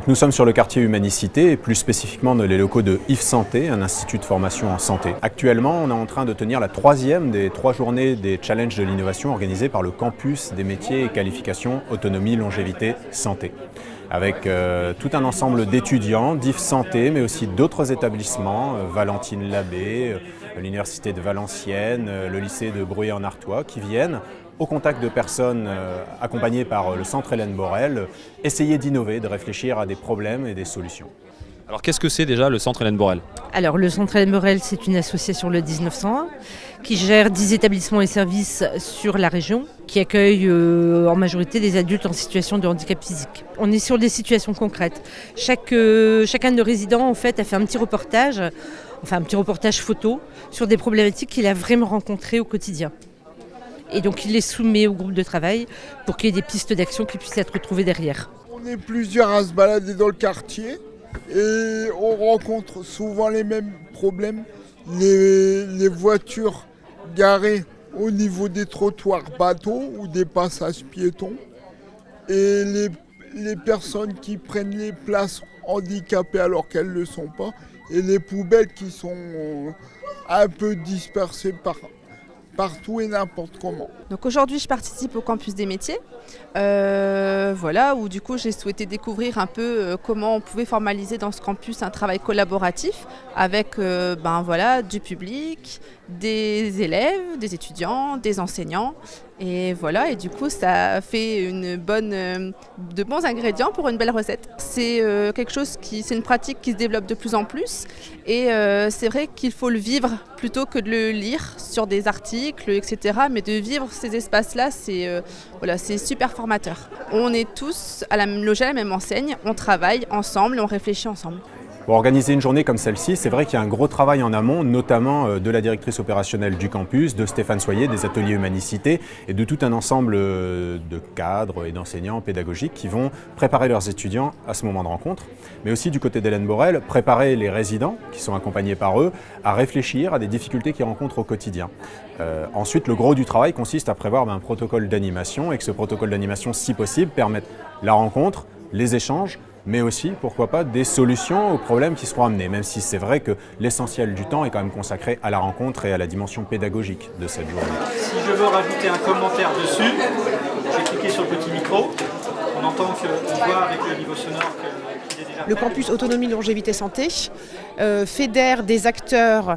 Nous sommes sur le quartier Humanicité et plus spécifiquement dans les locaux de IF Santé, un institut de formation en santé. Actuellement, on est en train de tenir la troisième des 3 journées des challenges de l'innovation organisées par le campus des métiers et qualifications autonomie, longévité, santé. Avec tout un ensemble d'étudiants d'IF Santé, mais aussi d'autres établissements, Valentine Labbé, l'université de Valenciennes, le lycée de Bruyères-en-Artois, qui viennent au contact de personnes accompagnées par le Centre Hélène Borel, essayer d'innover, de réfléchir à des problèmes et des solutions. Alors qu'est-ce que c'est déjà le Centre Hélène Borel ? Alors le Centre Hélène Borel, c'est une association le 1901 qui gère 10 établissements et services sur la région, qui accueille en majorité des adultes en situation de handicap physique. On est sur des situations concrètes. Chacun de nos résidents en fait, a fait un petit reportage photo sur des problématiques qu'il a vraiment rencontrées au quotidien. Et donc il les soumet au groupe de travail pour qu'il y ait des pistes d'action qui puissent être retrouvées derrière. On est plusieurs à se balader dans le quartier et on rencontre souvent les mêmes problèmes. Les voitures garées au niveau des trottoirs bateaux ou des passages piétons et les personnes qui prennent les places handicapées alors qu'elles ne le sont pas et les poubelles qui sont un peu dispersées partout et n'importe comment. Donc aujourd'hui, je participe au campus des métiers, où du coup j'ai souhaité découvrir un peu comment on pouvait formaliser dans ce campus un travail collaboratif avec du public, des élèves, des étudiants, des enseignants. Et du coup ça fait de bons ingrédients pour une belle recette. C'est c'est une pratique qui se développe de plus en plus et c'est vrai qu'il faut le vivre plutôt que de le lire sur des articles, etc. Mais de vivre ces espaces-là, c'est super formateur. On est tous logés à la même enseigne, on travaille ensemble, on réfléchit ensemble. Pour organiser une journée comme celle-ci, c'est vrai qu'il y a un gros travail en amont, notamment de la directrice opérationnelle du campus, de Stéphane Soyer, des ateliers Humanicité et de tout un ensemble de cadres et d'enseignants pédagogiques qui vont préparer leurs étudiants à ce moment de rencontre, mais aussi du côté d'Hélène Borel, préparer les résidents qui sont accompagnés par eux à réfléchir à des difficultés qu'ils rencontrent au quotidien. Ensuite, le gros du travail consiste à prévoir un protocole d'animation et que ce protocole d'animation, si possible, permette la rencontre, les échanges, mais aussi, pourquoi pas, des solutions aux problèmes qui seront amenés, même si c'est vrai que l'essentiel du temps est quand même consacré à la rencontre et à la dimension pédagogique de cette journée. Si je veux rajouter un commentaire dessus, je vais cliquer sur le petit micro. On entend qu'on voit avec le niveau sonore qu'il est déjà... Le campus Autonomie Longévité Santé fédère des acteurs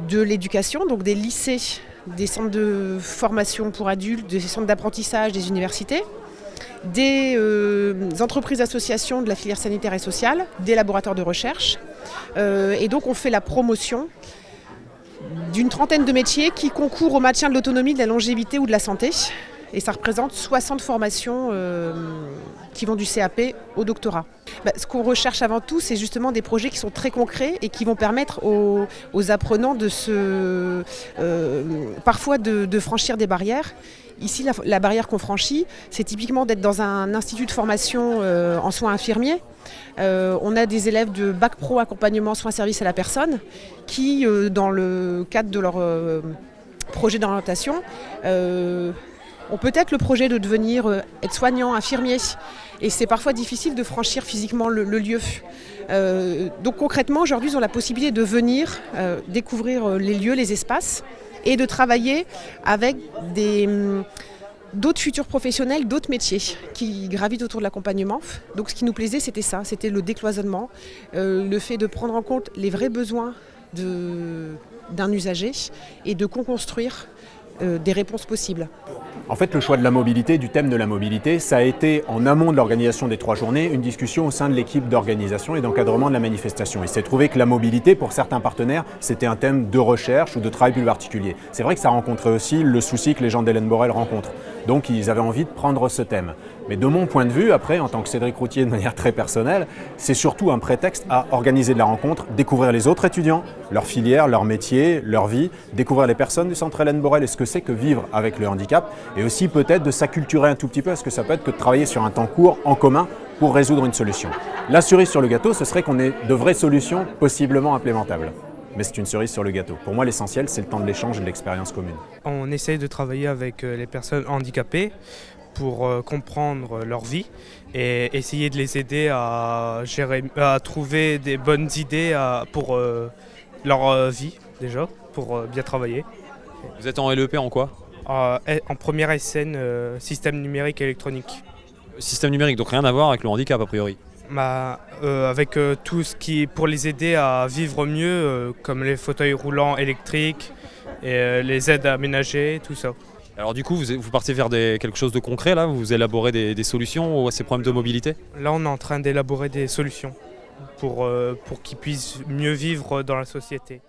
de l'éducation, donc des lycées, des centres de formation pour adultes, des centres d'apprentissage, des universités, des entreprises associations de la filière sanitaire et sociale, des laboratoires de recherche. Et donc on fait la promotion d'une trentaine de métiers qui concourent au maintien de l'autonomie, de la longévité ou de la santé. Et ça représente 60 formations qui vont du CAP au doctorat. Ce qu'on recherche avant tout, c'est justement des projets qui sont très concrets et qui vont permettre aux apprenants parfois de franchir des barrières. Ici, la barrière qu'on franchit, c'est typiquement d'être dans un institut de formation en soins infirmiers. On a des élèves de bac pro accompagnement soins services à la personne qui, dans le cadre de leur projet d'orientation, ont peut-être le projet de devenir aide-soignant, infirmier. Et c'est parfois difficile de franchir physiquement le lieu. Donc concrètement, aujourd'hui, ils ont la possibilité de venir découvrir les lieux, les espaces, et de travailler avec d'autres futurs professionnels, d'autres métiers qui gravitent autour de l'accompagnement. Donc ce qui nous plaisait, c'était ça, c'était le décloisonnement, le fait de prendre en compte les vrais besoins d'un usager et de co-construire des réponses possibles. En fait, le choix de la mobilité, du thème de la mobilité, ça a été en amont de l'organisation des 3 journées, une discussion au sein de l'équipe d'organisation et d'encadrement de la manifestation. Il s'est trouvé que la mobilité, pour certains partenaires, c'était un thème de recherche ou de travail plus particulier. C'est vrai que ça rencontrait aussi le souci que les gens d'Hélène Borel rencontrent. Donc ils avaient envie de prendre ce thème. Mais de mon point de vue, après, en tant que Cédric Routier de manière très personnelle, c'est surtout un prétexte à organiser de la rencontre, découvrir les autres étudiants, leur filière, leur métier, leur vie, découvrir les personnes du Centre Hélène Borel et ce que c'est que vivre avec le handicap, et aussi peut-être de s'acculturer un tout petit peu à ce que ça peut être que de travailler sur un temps court en commun pour résoudre une solution. La cerise sur le gâteau, ce serait qu'on ait de vraies solutions possiblement implémentables. Mais c'est une cerise sur le gâteau. Pour moi, l'essentiel, c'est le temps de l'échange et de l'expérience commune. On essaye de travailler avec les personnes handicapées pour comprendre leur vie et essayer de les aider à trouver des bonnes idées pour leur vie déjà, pour bien travailler. Vous êtes en LEP en quoi? En première SN, système numérique électronique. Système numérique, donc rien à voir avec le handicap a priori. Avec tout ce qui est pour les aider à vivre mieux, comme les fauteuils roulants électriques et les aides aménagées, tout ça. Alors du coup, vous partez vers quelque chose de concret là? Vous élaborez des solutions à ces problèmes de mobilité? Là, on est en train d'élaborer des solutions pour qu'ils puissent mieux vivre dans la société.